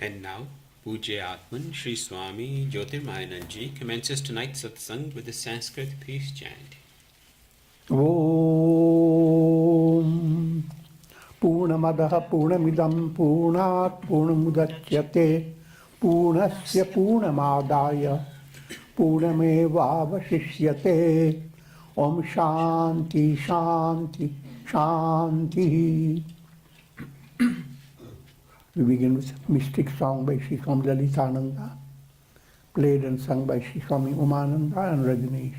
And now, Pujya Atman Sri Swami Jyotirmayananda ji commences tonight's satsang with the Sanskrit peace chant. Om Purnamadaha Purnamidam Purnat Purnamudachyate Purnasya Purnamadaya Purnamevavashishyate. Om Shanti Shanti Shanti. We begin with a mystic song by Sri Swami Lalitananda, played and sung by Sri Swami Umananda and Rajneesh.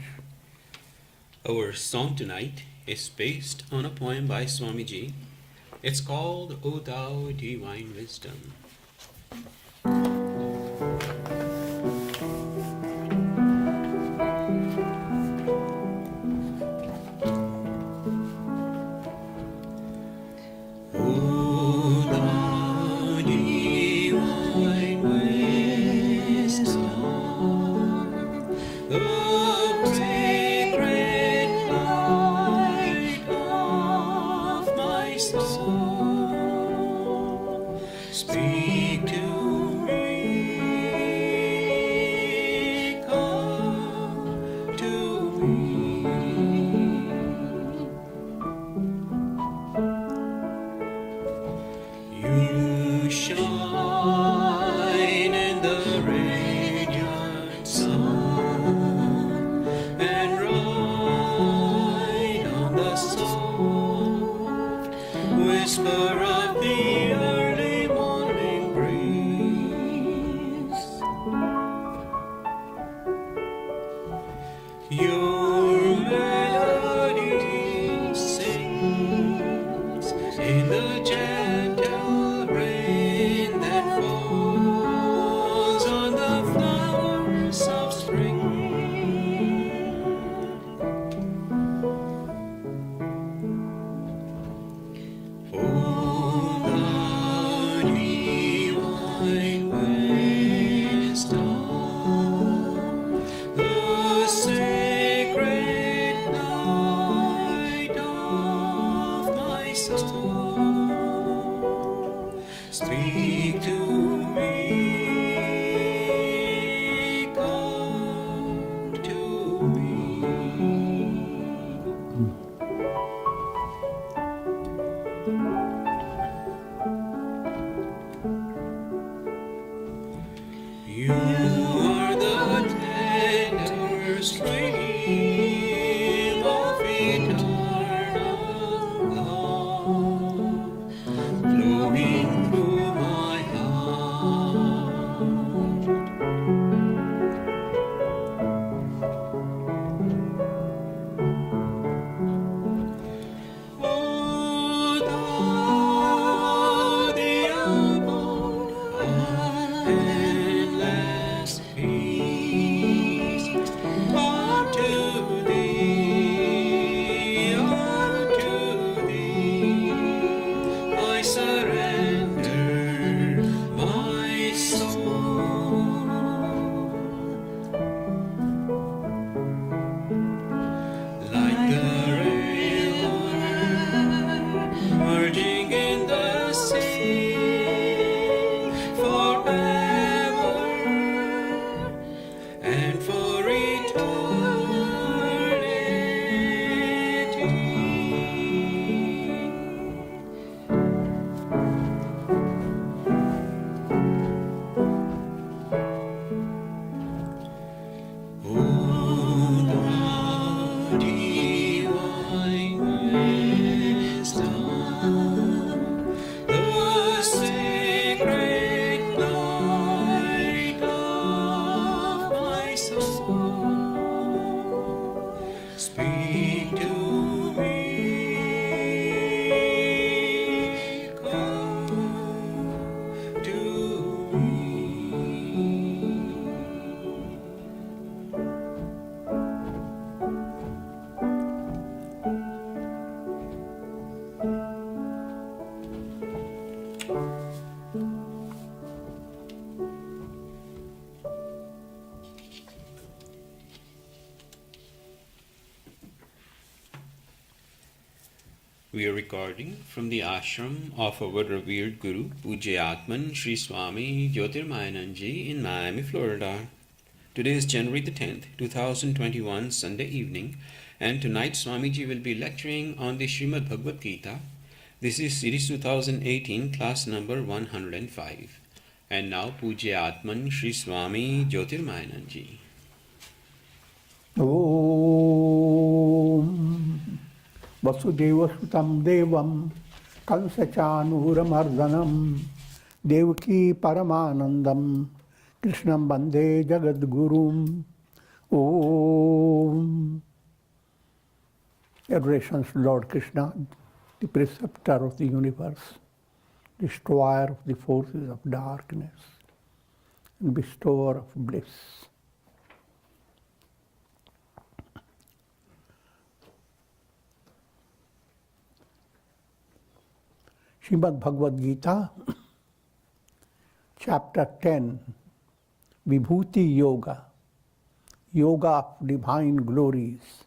Our song tonight is based on a poem by Swamiji. It's called O Thou Divine Wisdom. I surrender my soul. Like the river merging in the sea, forever and for speak to me, come to me. We are recording from the ashram of our revered Guru, Pujyatman Sri Swami Jyotirmayananda in Miami, Florida. Today is January the 10th, 2021, Sunday evening, and tonight Swamiji will be lecturing on the Srimad Bhagavad Gita. This is series 2018, class number 105. And now Pujyatman Sri Swami Jyotirmayananda. Om Vasudeva Sutam Devam Kansachanuramardhanam Devaki Paramanandam Krishnam Bande Jagadgurum. Om. Adorations to Lord Krishna, the preceptor of the universe, destroyer of the forces of darkness, and bestower of bliss. Srimad Bhagavad Gita, chapter 10, Vibhuti Yoga, Yoga of Divine Glories.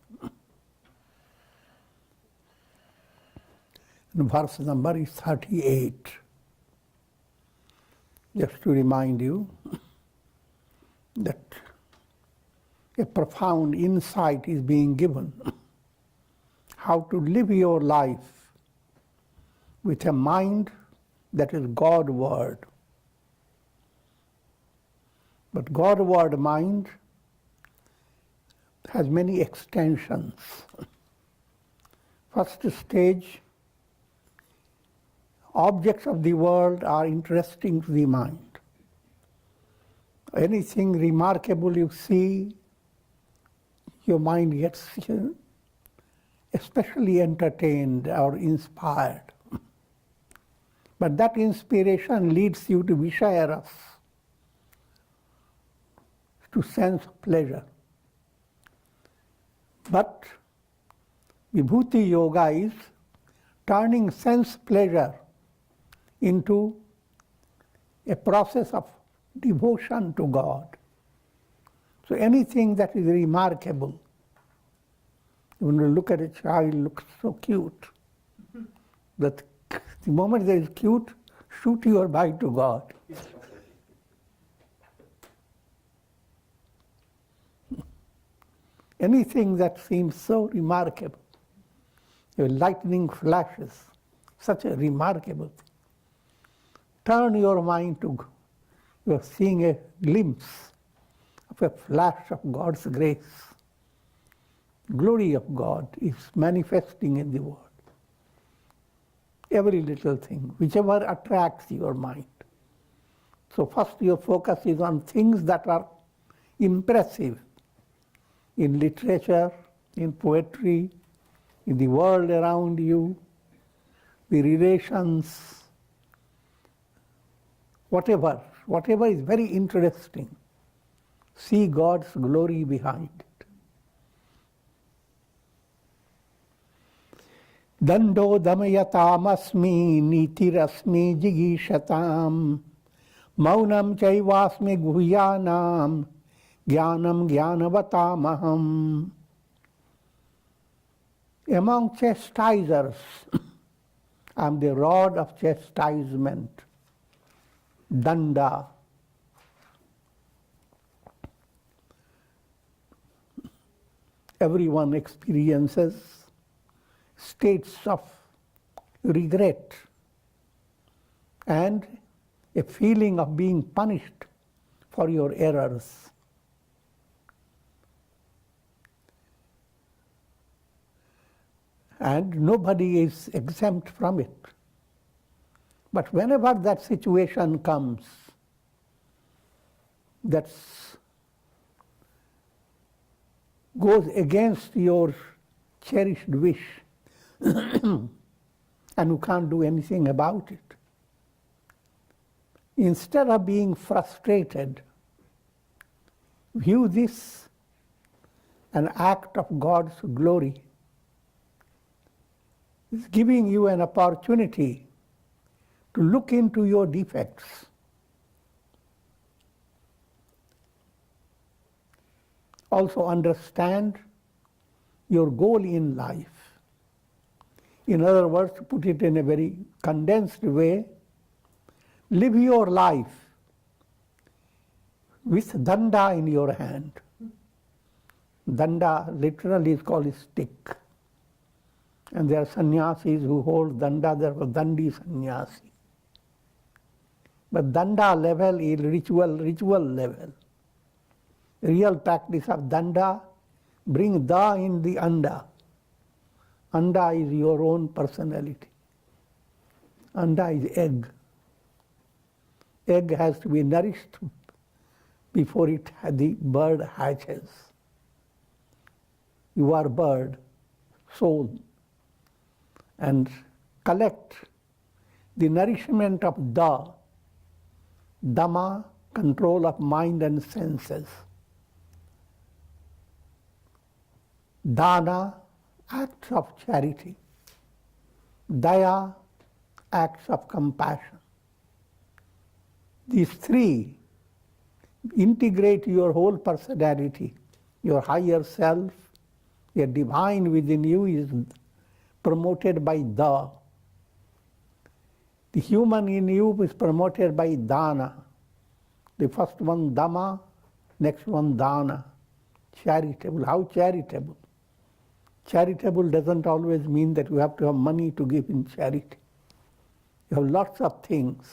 And verse number is 38. Just to remind you that a profound insight is being given how to live your life with a mind that is God-ward. But God-ward mind has many extensions. First stage, objects of the world are interesting to the mind. Anything remarkable you see, your mind gets especially entertained or inspired. But that inspiration leads you to Vishayaras, to sense of pleasure. But Vibhuti Yoga is turning sense pleasure into a process of devotion to God. So anything that is remarkable, when you look at a child, looks so cute, that the moment there is cute, shoot your bye to God. Anything that seems so remarkable, your lightning flashes, such a remarkable thing. Turn your mind to God. You are seeing a glimpse of a flash of God's grace. Glory of God is manifesting in the world. Every little thing, whichever attracts your mind. So first your focus is on things that are impressive in literature, in poetry, in the world around you, the relations, whatever is very interesting. See God's glory behind it. Dando damayatam nitirasmi jigishatam maunam chaivasmi guhyanam jnanam jnanavatamaham. Among chastisers, I am the rod of chastisement, danda. Everyone experiences states of regret and a feeling of being punished for your errors. And nobody is exempt from it. But whenever that situation comes, that goes against your cherished wish, and you can't do anything about it, instead of being frustrated, view this an act of God's glory. It's giving you an opportunity to look into your defects. Also understand your goal in life. In other words, to put it in a very condensed way, live your life with danda in your hand. Danda literally is called a stick. And there are sannyasis who hold danda, there are dandi sannyasi. But danda level is ritual level. Real practice of danda, bring da in the anda. Anda is your own personality. Anda is egg. Egg has to be nourished before the bird hatches. You are bird, soul, and collect the nourishment of da, dhamma, control of mind and senses. Dana, acts of charity. Daya, acts of compassion. These three integrate your whole personality. Your higher self, your divine within you is promoted by da. The human in you is promoted by dana. The first one dhamma, next one dana. Charitable. How charitable? Charitable doesn't always mean that you have to have money to give in charity. You have lots of things.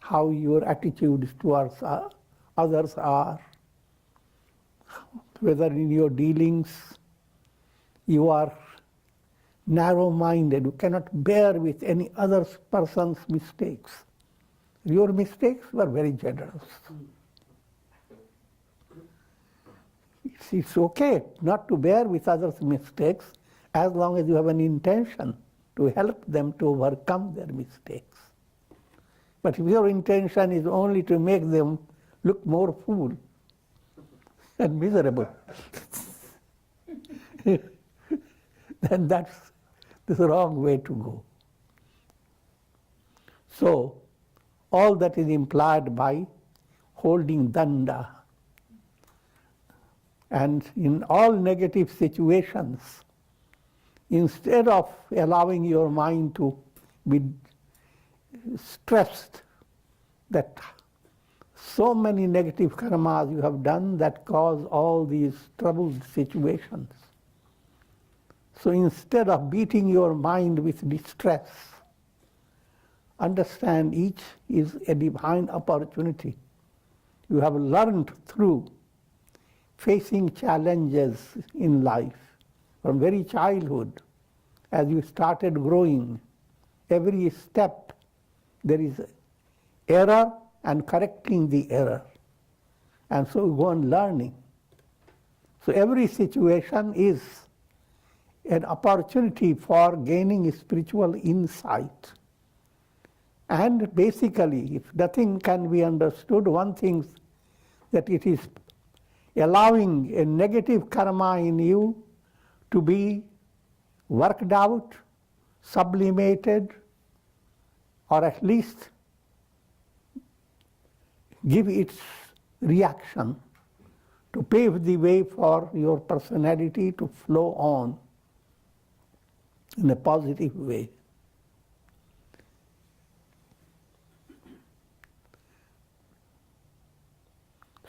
How your attitudes towards others are, whether in your dealings you are narrow-minded, you cannot bear with any other person's mistakes. Your mistakes were very generous. It's okay not to bear with others' mistakes as long as you have an intention to help them to overcome their mistakes. But if your intention is only to make them look more fool and miserable, then that's the wrong way to go. So, all that is implied by holding danda. And in all negative situations, instead of allowing your mind to be stressed that so many negative karmas you have done that cause all these troubled situations. So instead of beating your mind with distress, understand each is a divine opportunity. You have learned through facing challenges in life from very childhood. As you started growing, every step there is error and correcting the error. And so you go on learning. So every situation is an opportunity for gaining spiritual insight. And basically, if nothing can be understood, one thing that it is allowing a negative karma in you to be worked out sublimated, or at least give its reaction to pave the way for your personality to flow on in a positive way.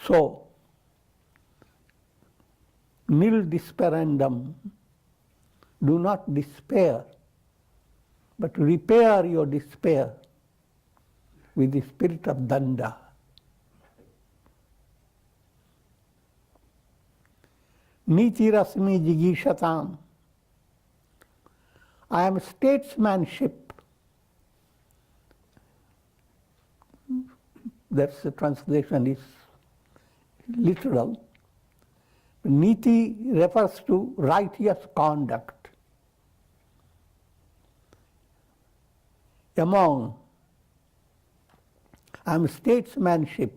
So, nil desperandum, do not despair, but repair your despair with the spirit of danda. Niti rasmi jigishatam. I am statesmanship. That's the translation is literal. Niti refers to righteous conduct. Among I am statesmanship,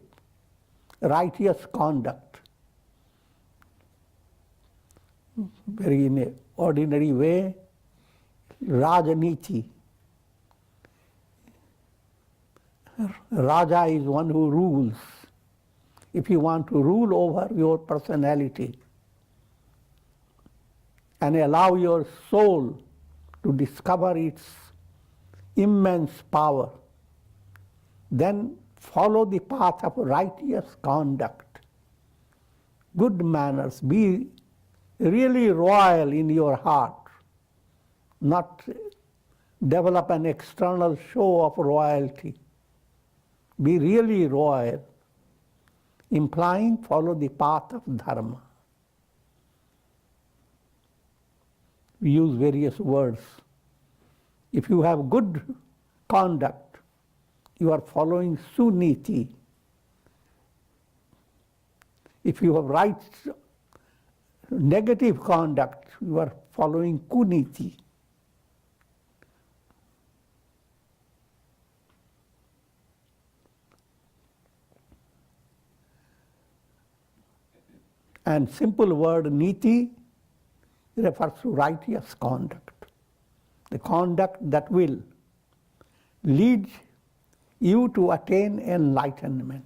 righteous conduct. Very in an ordinary way, Rajaniti. Raja is one who rules. If you want to rule over your personality and allow your soul to discover its immense power, then follow the path of righteous conduct, good manners, be really royal in your heart, not develop an external show of royalty. Be really royal, implying follow the path of dharma. We use various words. If you have good conduct, you are following suniti. If you have negative conduct, you are following kuniti. And simple word niti refers to righteous conduct, the conduct that will lead you to attain enlightenment,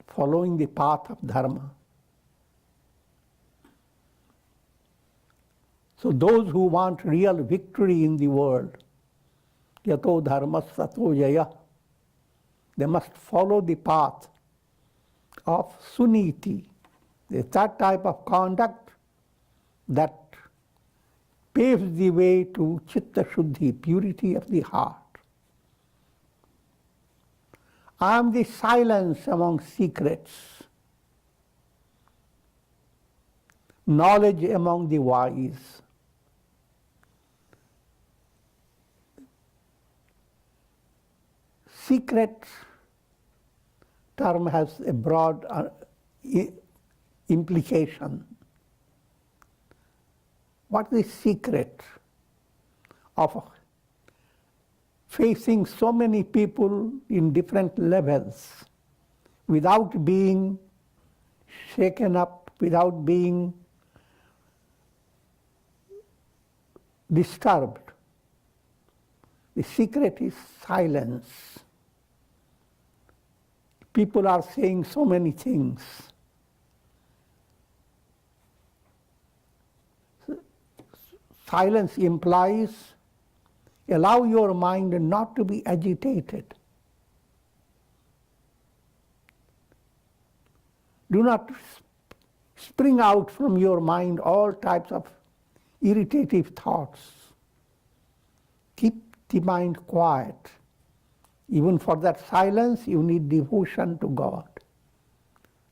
following the path of dharma. So those who want real victory in the world, yato dharma sato jaya, they must follow the path of suniti, that type of conduct that paves the way to chitta shuddhi, purity of the heart. I am the silence among secrets, knowledge among the wise. Secret term has a broad implication. What is the secret of facing so many people in different levels without being shaken up, without being disturbed? The secret is silence. People are saying so many things. Silence implies allow your mind not to be agitated. Do not spring out from your mind all types of irritative thoughts. Keep the mind quiet. Even for that silence, you need devotion to God,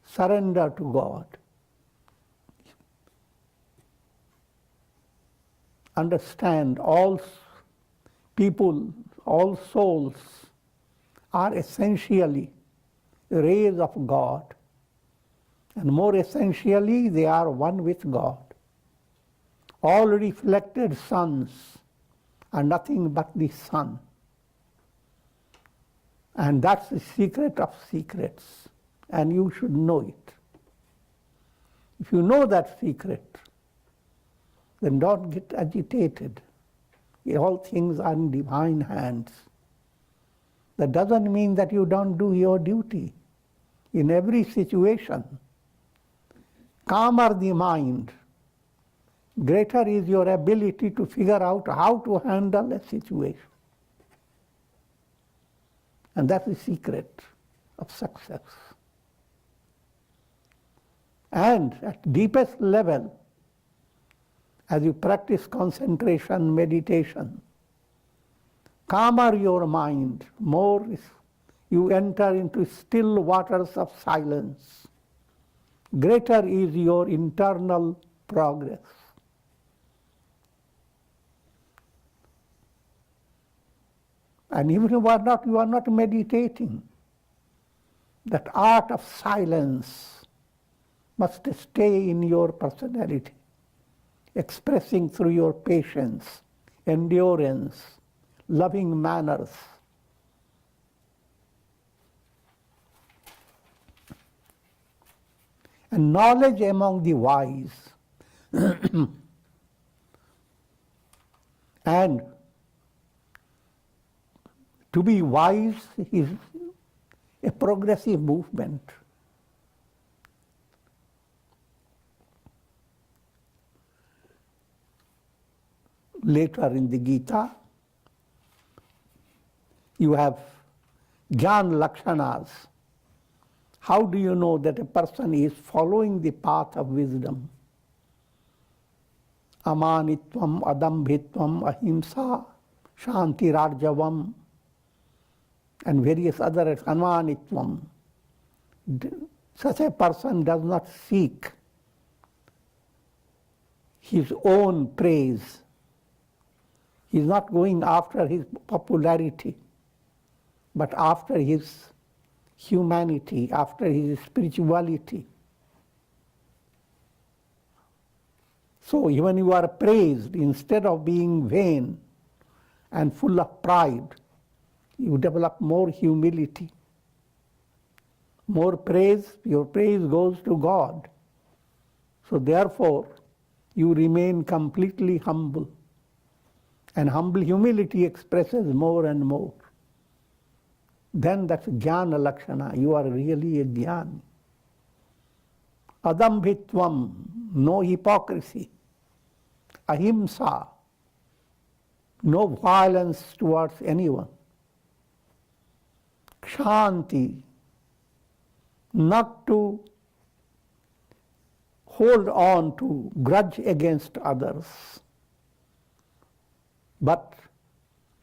surrender to God. Understand all people, all souls are essentially rays of God. And more essentially, they are one with God. All reflected suns are nothing but the sun. And that's the secret of secrets. And you should know it. If you know that secret, then don't get agitated. All things are in divine hands. That doesn't mean that you don't do your duty. In every situation, calmer the mind, greater is your ability to figure out how to handle a situation. And that's the secret of success. And at deepest level, as you practice concentration, meditation, calmer your mind, more you enter into still waters of silence. Greater is your internal progress. And even if you are not meditating, that art of silence must stay in your personality, expressing through your patience, endurance, loving manners. And knowledge among the wise. And to be wise is a progressive movement. Later in the Gita, you have Jnana Lakshanas. How do you know that a person is following the path of wisdom? Amanitvam, adambhitvam, ahimsa, shantirarjavam, and various other amanitvam. Such a person does not seek his own praise. He is not going after his popularity, but after his humanity, after his spirituality. So when you are praised, instead of being vain and full of pride, you develop more humility. More praise, your praise goes to God. So therefore, you remain completely humble. And humble humility expresses more and more. Then that's Jnana Lakshana. You are really a Jnani. Adambhitvam, no hypocrisy. Ahimsa, no violence towards anyone. Kshanti, not to hold on to grudge against others, but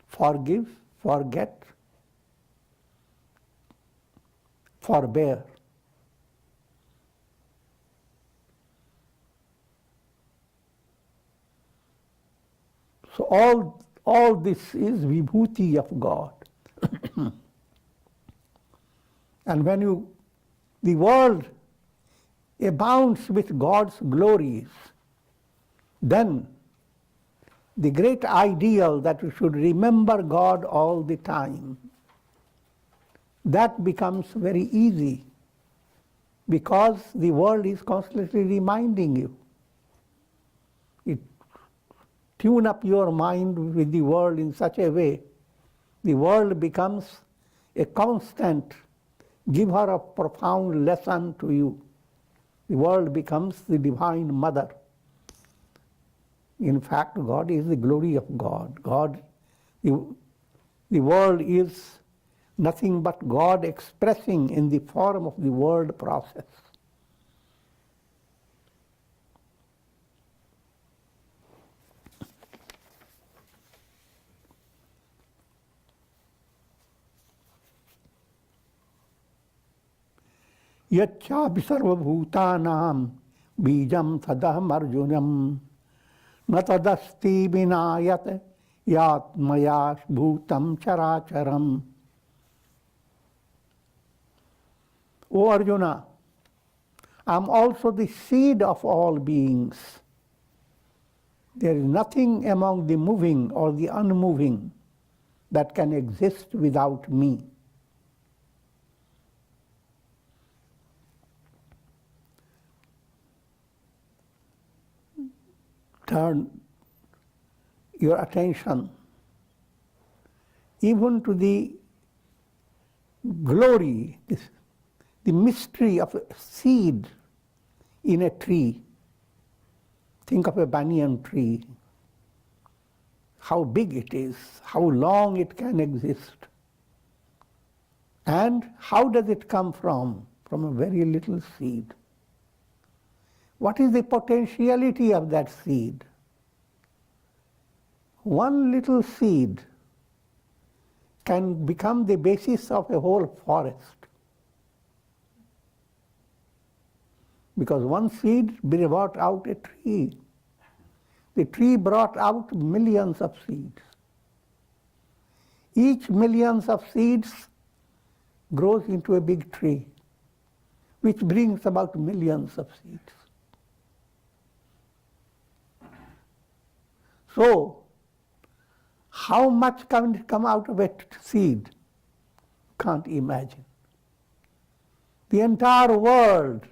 forgive, forget, forbear. So all this is vibhuti of God. And when the world abounds with God's glories, then the great ideal that we should remember God all the time, that becomes very easy because the world is constantly reminding you. Tune up your mind with the world in such a way, the world becomes a constant giver of profound lesson to you. The world becomes the divine mother. In fact, God is the glory of God. The world is nothing but God expressing in the form of the word process. Yacchapi sarvabhutanam bijam tadaham arjunam na tadasti vinayat yatmaya bhutam characharam. O Arjuna, I am also the seed of all beings. There is nothing among the moving or the unmoving that can exist without me. your attention even to the glory, the mystery of a seed in a tree. Think of a banyan tree, how big it is, how long it can exist. And how does it come from? From a very little seed. What is the potentiality of that seed? One little seed can become the basis of a whole forest. Because one seed brought out a tree. The tree brought out millions of seeds. Each millions of seeds grows into a big tree, which brings about millions of seeds. So, how much can come out of a seed? Can't imagine. The entire world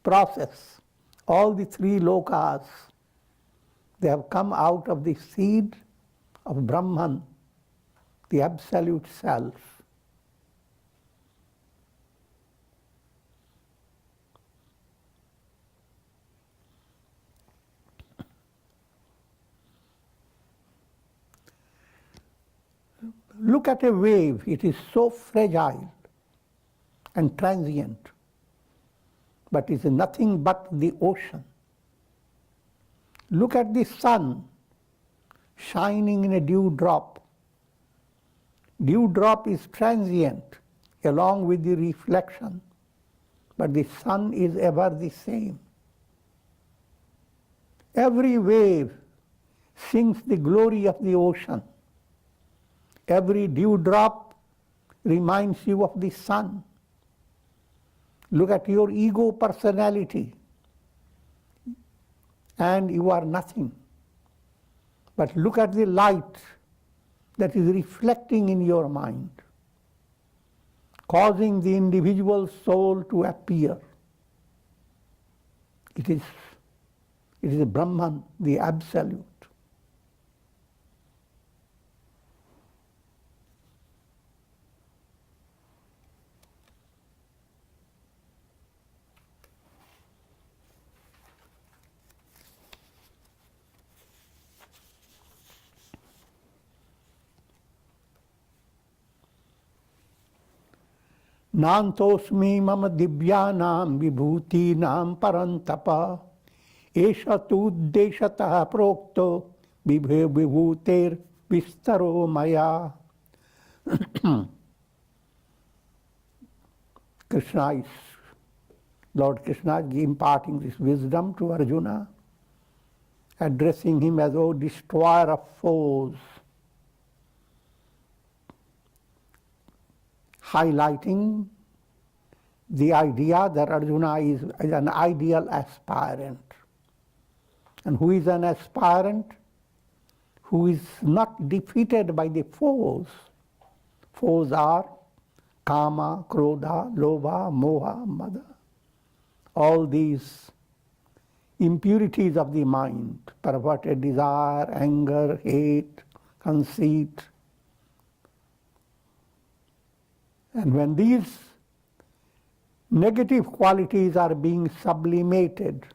process, all the three lokas, they have come out of the seed of Brahman, the absolute self. Look at a wave, it is so fragile and transient, but it is nothing but the ocean. Look at the sun shining in a dewdrop. Dewdrop is transient along with the reflection, but the sun is ever the same. Every wave sings the glory of the ocean. Every dewdrop reminds you of the sun. Look at your ego personality, and you are nothing. But look at the light that is reflecting in your mind, causing the individual soul to appear. It is Brahman, the absolute. Nantosmi mama divyānām vibhūtīnām parantapa esha tu deshatah prokto vibhūter vistaro maya. Lord Krishna is imparting this wisdom to Arjuna, addressing him as, O destroyer of foes, highlighting the idea that Arjuna is an ideal aspirant. And who is an aspirant? Who is not defeated by the foes. Foes are kama, krodha, lobha, moha, mada. All these impurities of the mind, perverted desire, anger, hate, conceit. And when these negative qualities are being sublimated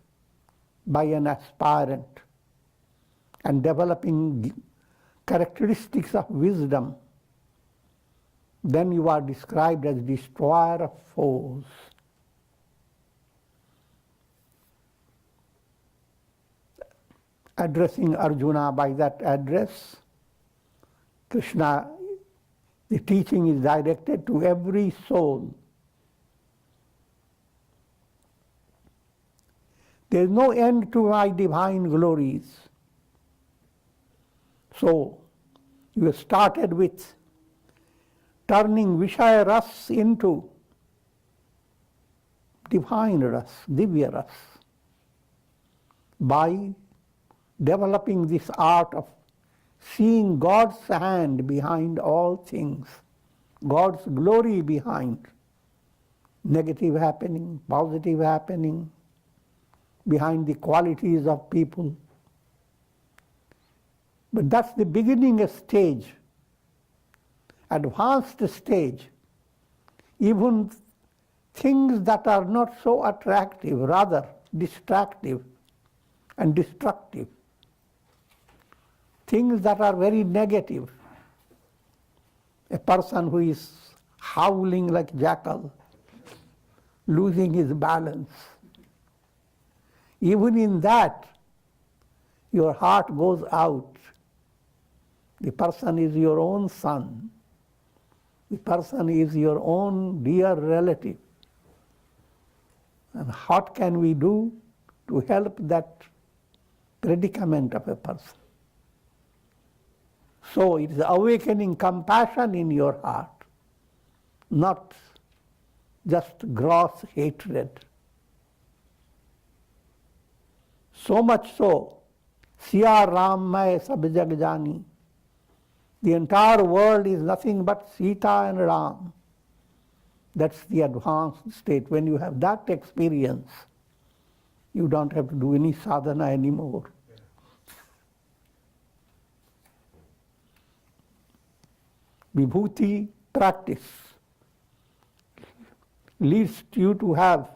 by an aspirant and developing characteristics of wisdom, then you are described as destroyer of foes. Addressing Arjuna by that address, Krishna, the teaching is directed to every soul. There is no end to my divine glories. So, you have started with turning Vishaya Ras into divine Ras, Divya Ras, by developing this art of seeing God's hand behind all things, God's glory behind negative happening, positive happening, behind the qualities of people. But that's the beginning stage. Advanced stage, even things that are not so attractive, rather distractive and destructive, things that are very negative. A person who is howling like jackal, losing his balance. Even in that, your heart goes out. The person is your own son. The person is your own dear relative. And what can we do to help that predicament of a person? So it is awakening compassion in your heart, not just gross hatred. So much so, Siya Ram Mai Sab Jag Jani. The entire world is nothing but Sita and Ram. That's the advanced state. When you have that experience, you don't have to do any sadhana anymore. Vibhuti practice leads you to have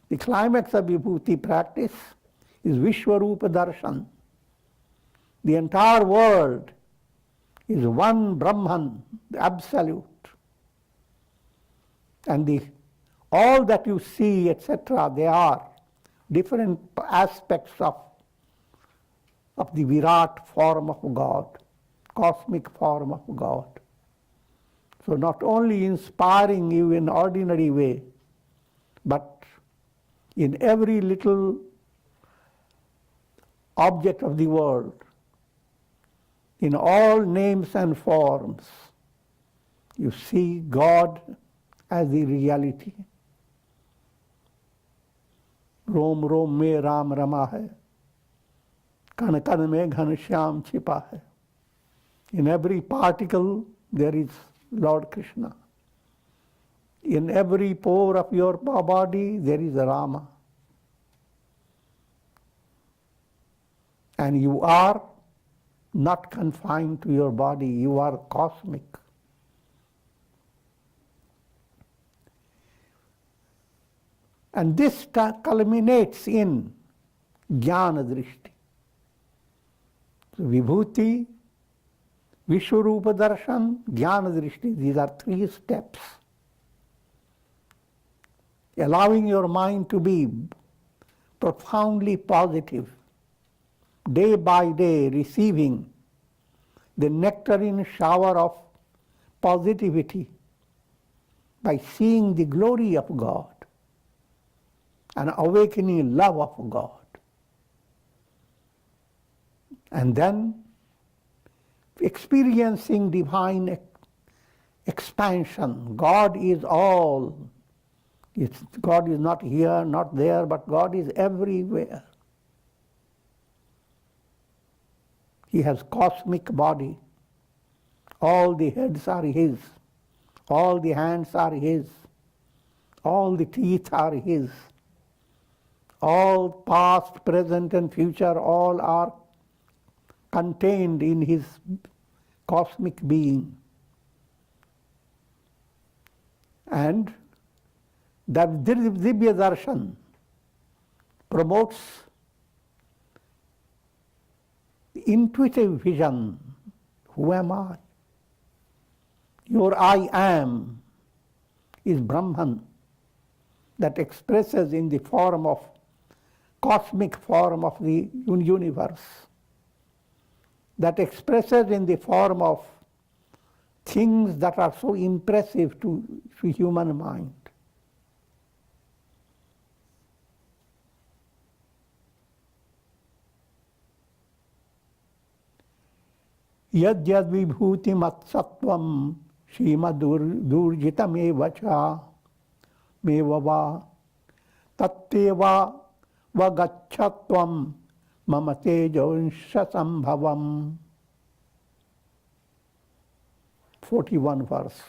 the climax of Vibhuti practice is Vishwarupa Darshan. The entire world is one Brahman, the absolute. And all that you see, etc., they are different aspects of the Virat form of God, cosmic form of God. So not only inspiring you in ordinary way, but in every little object of the world, in all names and forms, you see God as the reality. रोम रोम में राम रमा है, कण कण में घनश्याम छिपा है. In every particle there is Lord Krishna. In every pore of your body there is Rama. And you are not confined to your body, you are cosmic. And this culminates in Jnana Drishti. So Vibhuti, Vishwarupa Darshan, Jnana Drishti, these are 3 steps. Allowing your mind to be profoundly positive, day by day receiving the nectarine shower of positivity by seeing the glory of God and awakening love of God. And then experiencing divine expansion. God is all. God is not here, not there, but God is everywhere. He has cosmic body. All the heads are His. All the hands are His. All the teeth are His. All past, present and future, all are contained in His cosmic being. And that Divya Darshan promotes the intuitive vision. Who am I? Your I am is Brahman that expresses in the form of cosmic form of the universe, that expresses in the form of things that are so impressive to human mind. Yad yad vibhuti matsattvam shrimadurjitamev cha mevava tatteva vagachatvam mama tejonsha sambhavam. 41 verse.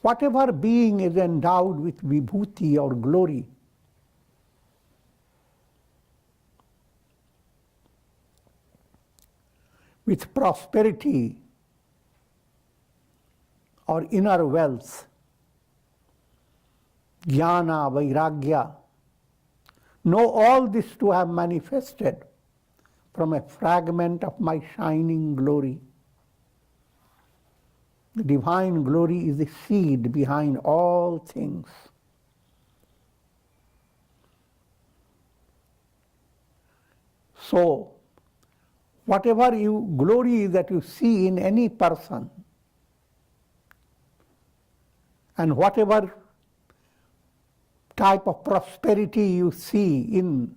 Whatever being is endowed with vibhuti or glory, with prosperity or inner wealth, jnana, vairagya, know all this to have manifested from a fragment of my shining glory. The divine glory is the seed behind all things. So, whatever glory that you see in any person, and whatever type of prosperity you see in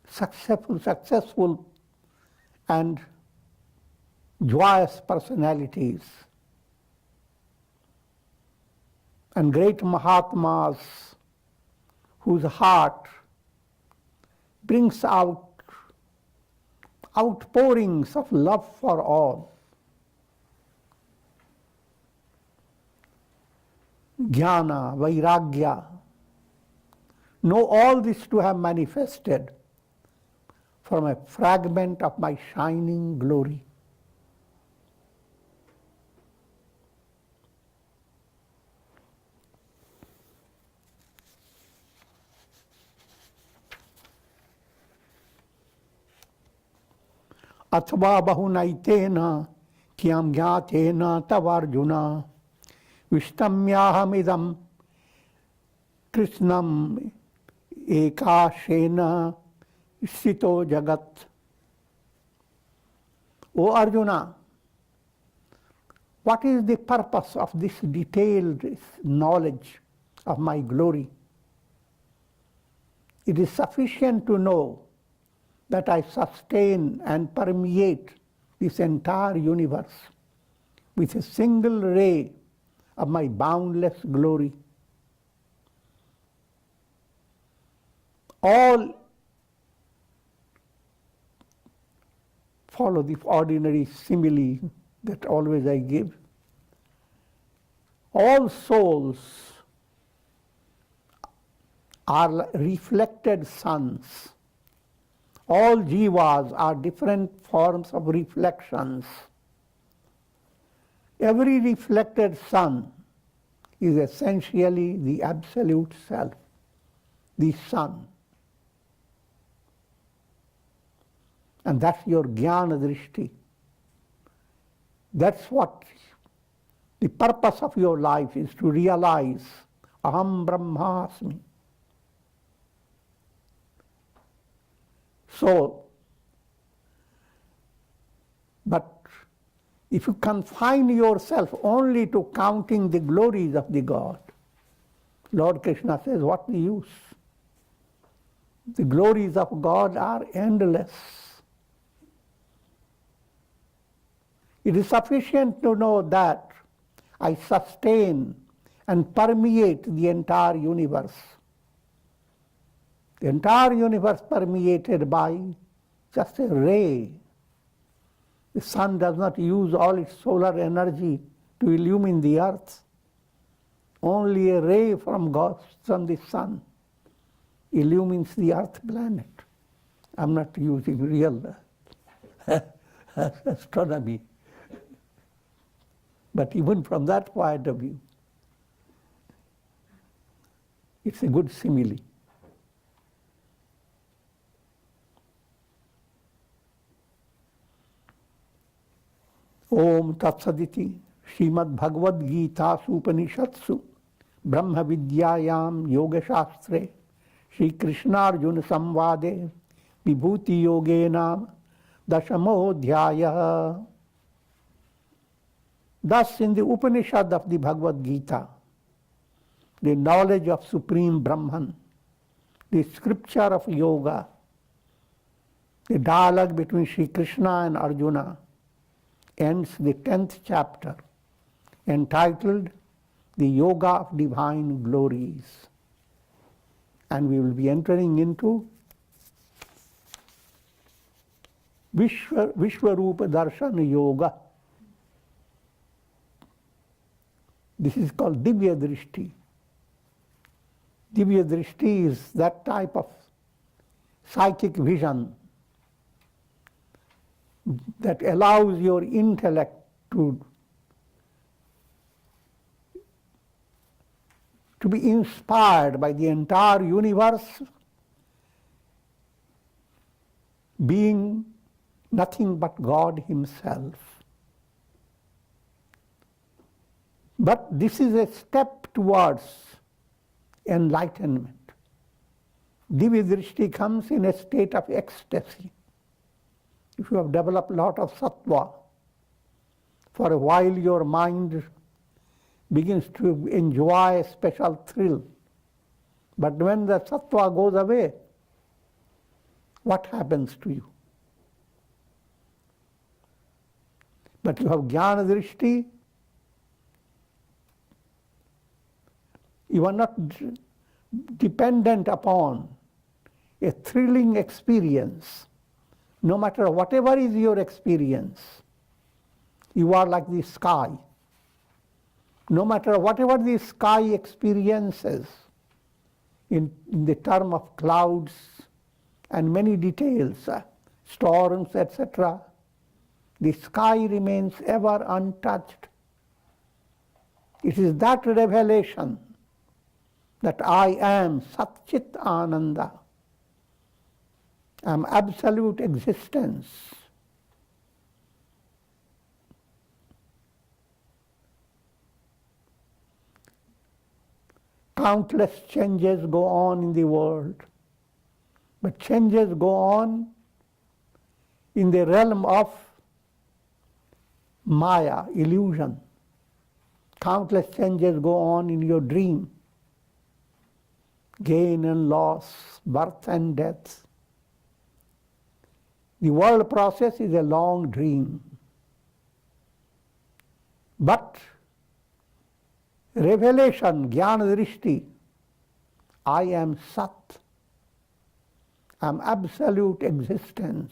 successful and joyous personalities and great Mahatmas whose heart brings out outpourings of love for all. Jnana, vairagya, know all this to have manifested from a fragment of my shining glory. Athva bahunaitena kyam jnatena tav Arjuna Vishtamyahamidam Krishnam ekashena sito jagat. O Arjuna, what is the purpose of this detailed knowledge of my glory? It is sufficient to know that I sustain and permeate this entire universe with a single ray of my boundless glory. All follow the ordinary simile that always I give. All souls are reflected suns. All jivas are different forms of reflections. Every reflected sun is essentially the absolute self, the sun. And that's your jnana drishti. That's what the purpose of your life is, to realize aham brahmasmi. So, but if you confine yourself only to counting the glories of the God, Lord Krishna says, what the use? The glories of God are endless. It is sufficient to know that I sustain and permeate the entire universe. The entire universe permeated by just a ray. The sun does not use all its solar energy to illumine the earth. Only a ray from God, from the sun, illumines the earth planet. I'm not using real astronomy. But even from that point of view, it's a good simile. Om Tatsaditi Srimad Bhagavad Gita Upanishatsu Brahma Vidyayam Yoga Shastre Shri Krishna Arjuna Samvade Vibhuti Yogena Dashamodhyaya. Thus, in the Upanishad of the Bhagavad Gita, the knowledge of Supreme Brahman, the scripture of yoga, the dialogue between Shri Krishna and Arjuna, ends the 10th chapter, entitled The Yoga of Divine Glories. And we will be entering into Vishwarupa Darshana Yoga. This is called Divya Drishti. Divya Drishti is that type of psychic vision that allows your intellect to be inspired by the entire universe being nothing but God Himself. But this is a step towards enlightenment. Divya Drishti comes in a state of ecstasy. If you have developed a lot of sattva, for a while your mind begins to enjoy a special thrill. But when the sattva goes away, what happens to you? But you have jnana drishti, you are not dependent upon a thrilling experience. No matter whatever is your experience, you are like the sky. No matter whatever the sky experiences in the term of clouds and many details, storms, etc., the sky remains ever untouched. It is that revelation that I am Sat-Chit Ananda, I am absolute existence. Countless changes go on in the world, but changes go on in the realm of Maya, illusion. Countless changes go on in your dream. Gain and loss, birth and death. The world process is a long dream. But revelation, jnana drishti, I am Sat, I am absolute existence.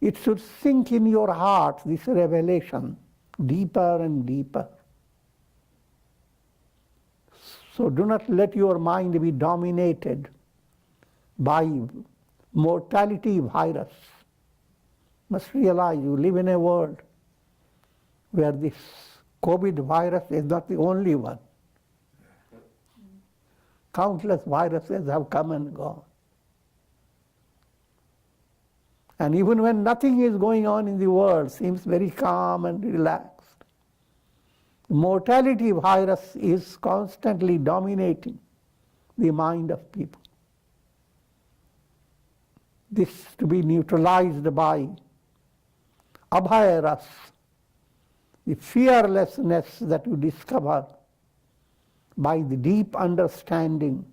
It should sink in your heart, this revelation, deeper and deeper. So do not let your mind be dominated by mortality virus. Must realize you live in a world where this COVID virus is not the only one. Countless viruses have come and gone. And even when nothing is going on in the world, seems very calm and relaxed, the mortality virus is constantly dominating the mind of people. This to be neutralized by abhaya, the fearlessness that you discover by the deep understanding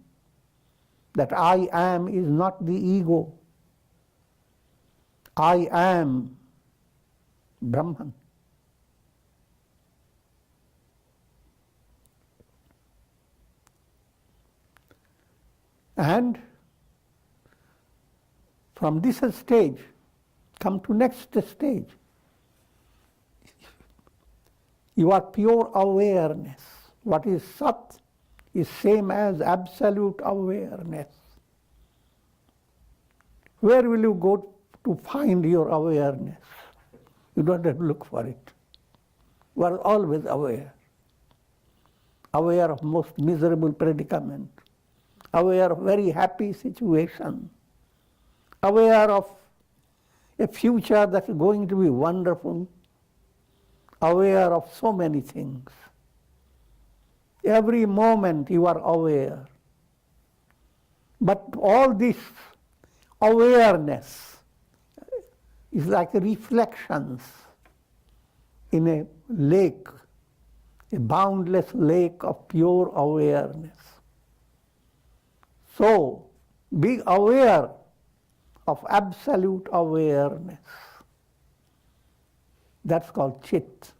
that I am is not the ego. I am Brahman. And from this stage, come to next stage. You are pure awareness. What is Sat is same as absolute awareness. Where will you go to find your awareness? You don't have to look for it. You are always aware. Aware of most miserable predicament. Aware of very happy situation. Aware of a future that is going to be wonderful. Aware of so many things. Every moment you are aware. But all this awareness is like reflections in a lake, a boundless lake of pure awareness. So, be aware of absolute awareness. That's called Chit.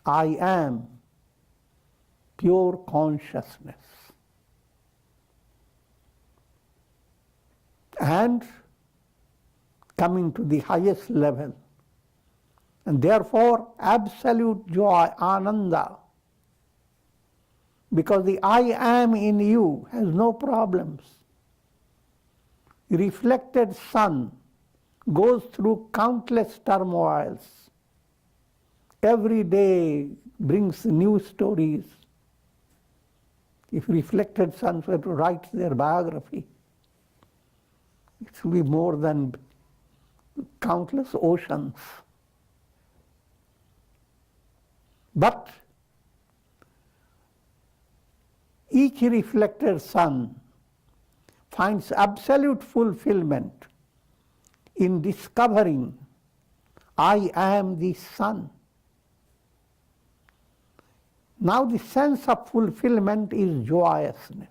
I am pure consciousness. And coming to the highest level. And therefore, absolute joy, ananda, because the I am in you has no problems. Reflected sun goes through countless turmoils. Every day brings new stories. If reflected suns were to write their biography, it will be more than countless oceans. But each reflected sun finds absolute fulfillment in discovering I am the sun. Now the sense of fulfillment is joyousness.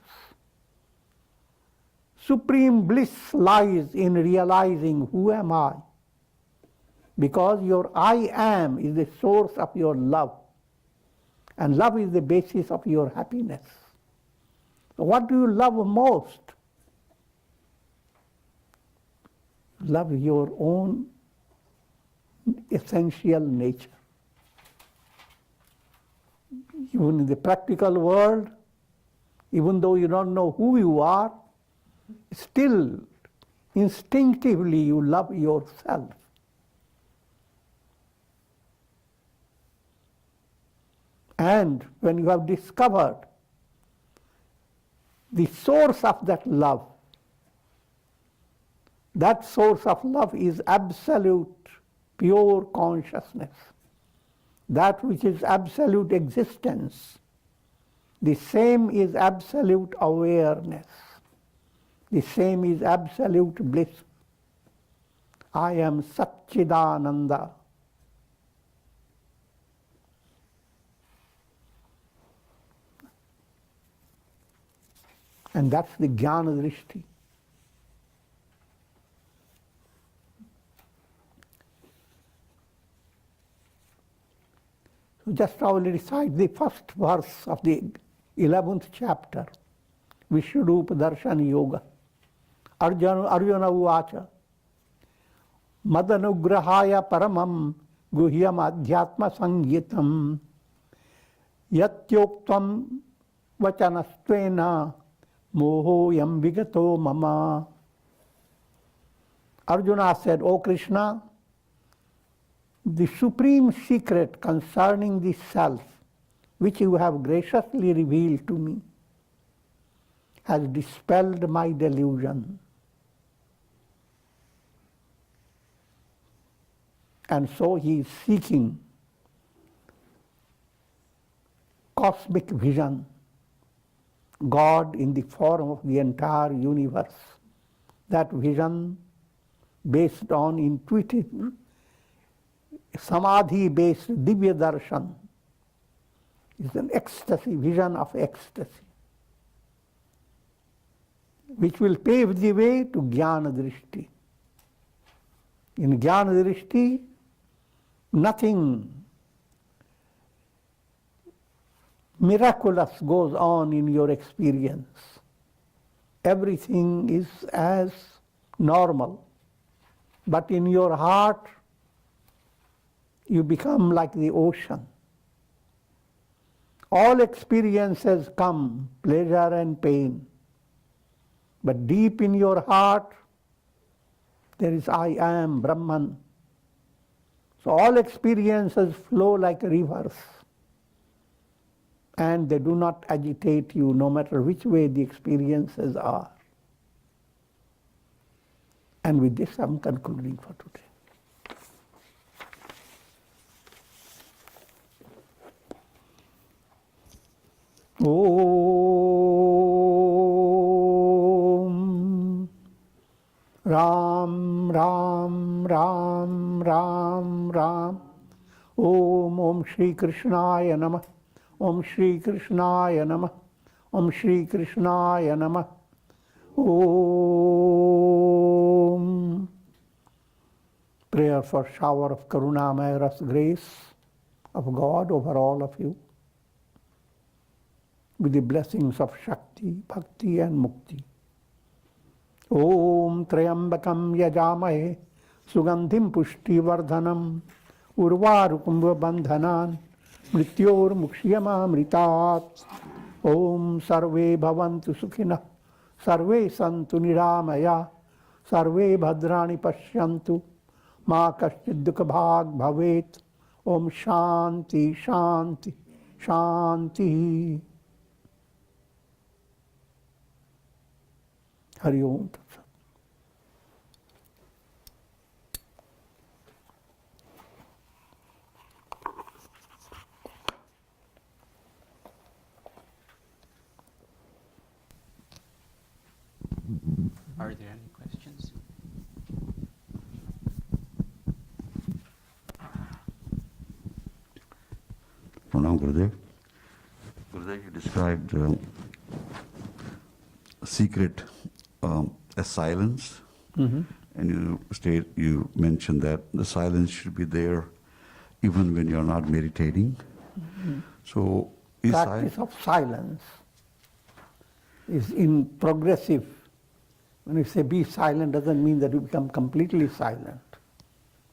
Supreme bliss lies in realizing who am I, because your I am is the source of your love, and love is the basis of your happiness. So what do you love most? Love your own essential nature. Even in the practical world, even though you don't know who you are, still instinctively you love yourself. And when you have discovered the source of that love is absolute, pure consciousness. That which is absolute existence. The same is absolute awareness. The same is absolute bliss. I am Satchidananda. And that's the Jnana Drishti. So just I will recite the first verse of the 11th chapter, Vishwarupa Darshan Yoga. Arjuna uvacha madanugrahaya paramam guhyam adhyatma sangitam yatyoktam vachanastvena mohoyam vigato mama. Arjuna said, O Krishna, the supreme secret concerning the self, which you have graciously revealed to me, has dispelled my delusion. And so he is seeking cosmic vision, God in the form of the entire universe. That vision based on intuitive, samadhi-based divya darshan is an ecstasy, vision of ecstasy, which will pave the way to Jnana Drishti. In Jnana Drishti, nothing miraculous goes on in your experience. Everything is as normal. But in your heart, you become like the ocean. All experiences come, pleasure and pain. But deep in your heart, there is I am, Brahman. So all experiences flow like rivers. And they do not agitate you, no matter which way the experiences are. And with this, I'm concluding for today. Om Ram Ram Ram Ram Ram Om Shri Krishnaya Namah Om Shri Krishnaya Namah Om Shri Krishnaya Namah Om. Prayer for shower of Karunamaya Ras grace of God over all of you, with the blessings of Shakti, Bhakti and Mukti. Om Trayambakam Yajamahe Sugandhim Pushti Vardhanam Urvarukum Bandhanan Mrityor Mukshiyama Mritat Om Sarve Bhavantu Sukhina, Sarve Santu Niramaya, Sarve Bhadrani Pashyantu, Ma Kaschid Dukha Bhag Bhavet. Om Shanti, Shanti, Shanti. Hari Om. Are there any questions? Pranam Gurudev. Gurudev, you described secret as silence, and you mentioned that the silence should be there even when you're not meditating. So, practice of silence is in progressive. When you say be silent, doesn't mean that you become completely silent,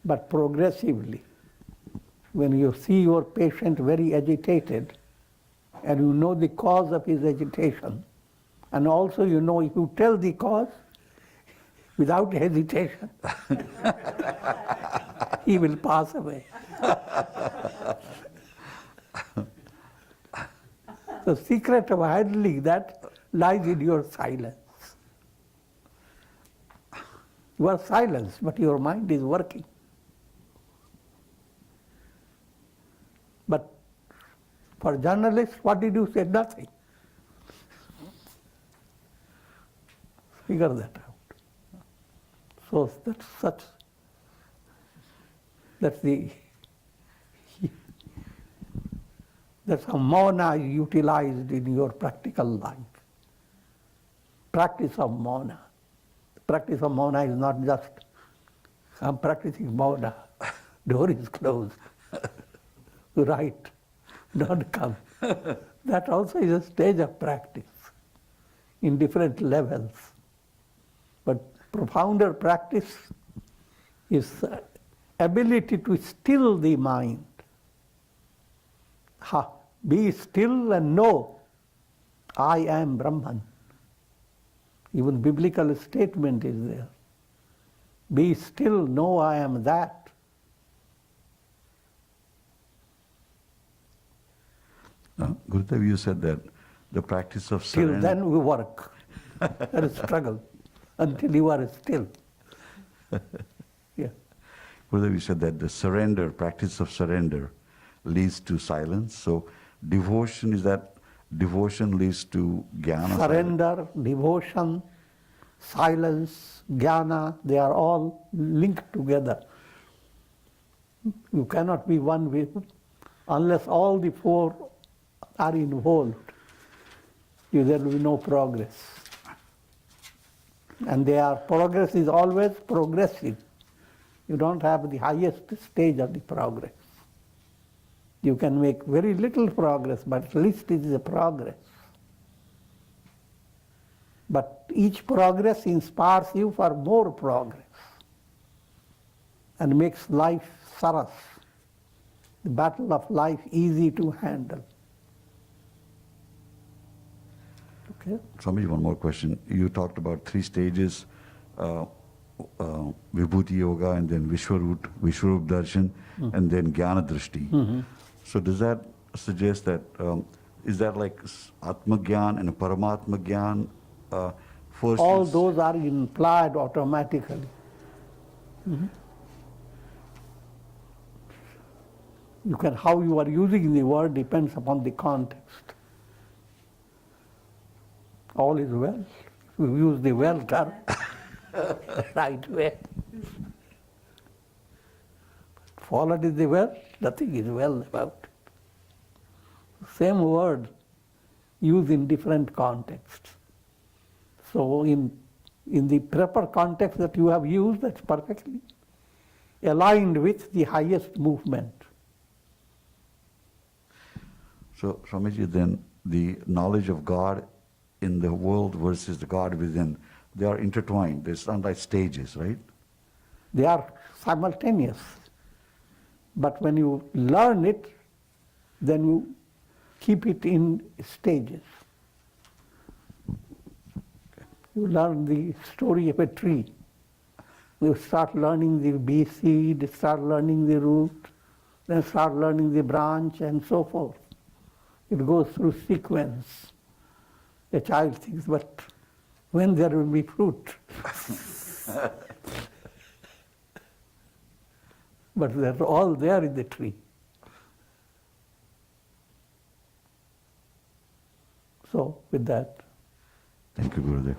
but progressively. When you see your patient very agitated, and you know the cause of his agitation, and also you know if you tell the cause without hesitation, he will pass away. The secret of handling that lies in your silence. You are silenced, but your mind is working. But for journalists, what did you say? Nothing. Figure that out. So that's how mauna is utilized in your practical life. Practice of mauna. Practice of mauna is not just I'm practicing mauna, door is closed. Right, don't come. That also is a stage of practice in different levels. But profounder practice is ability to still the mind. Be still and know, I am Brahman. Even biblical statement is there. Be still, know I am that. Gurudev, you said that the practice of surrender... Till then we work. There is struggle until you are still. Yeah. Gurudev, you said that the practice of surrender leads to silence. So devotion is that devotion leads to jnana. Surrender, devotion, silence, jnana, they are all linked together. You cannot be one with unless all the four are involved. There will be no progress. And progress is always progressive. You don't have the highest stage of the progress. You can make very little progress, but at least it is a progress. But each progress inspires you for more progress and makes life saras, the battle of life, easy to handle. Okay? Swamiji, one more question. You talked about 3 stages, Vibhuti Yoga, and then Vishwarup Darshan, and then Jnana Drishti. So does that suggest that, is that like Atma Gyan and Paramatma Gyan? First all those are implied automatically. How you are using the word depends upon the context. All is well. If you use the well term, right way. Followed is the well, nothing is well about it. Same word used in different contexts. So in the proper context that you have used, that's perfectly aligned with the highest movement. So, Swamiji, then the knowledge of God in the world versus the God within, they are intertwined. There's not like stages, right? They are simultaneous. But when you learn it, then you keep it in stages. You learn the story of a tree. You start learning the bee seed, start learning the root, then start learning the branch and so forth. It goes through sequence. A child thinks, but when there will be fruit? But they're all there in the tree. So, with that. Thank you, Gurudev.